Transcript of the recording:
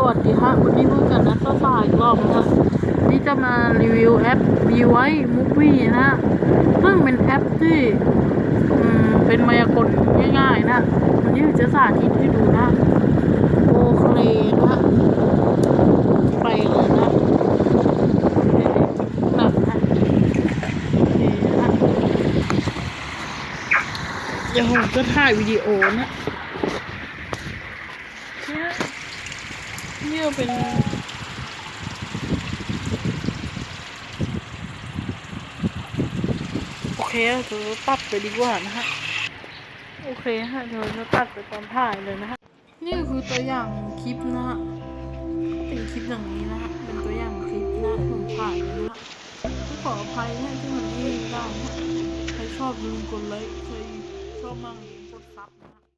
วัสดีฮะวันนี้พูดกันนะต้าสายอีกรอบนะฮะนี่จะมารีวิวแอป BY Movie นะฮะซึ่งเป็นแอปที่เป็นมายากลง่ายๆนะวันนี้จะสาธิตให้ดูนะโอเคนะฮะไปเลยนะหนักนะนี่นะเดี๋ยวผมจะถ่ายวิดีโอนะเนี่ยเป็นโอเคเดี๋ยวตัดไปดีกว่านะฮะโอเคฮะเดี๋ยวจะตัดไปตอนถ่ายเลยนะฮะนี่คือตัวอย่างคลิปนะฮะเป็นคลิปอย่างนี้นะฮะเป็นตัวอย่างคลิปนะผมถ่ายนะฮะขออภัยนะที่มันไม่ได้นะใครชอบลืมกดไลค์ใครชอบมากลืมกดซับนะฮะ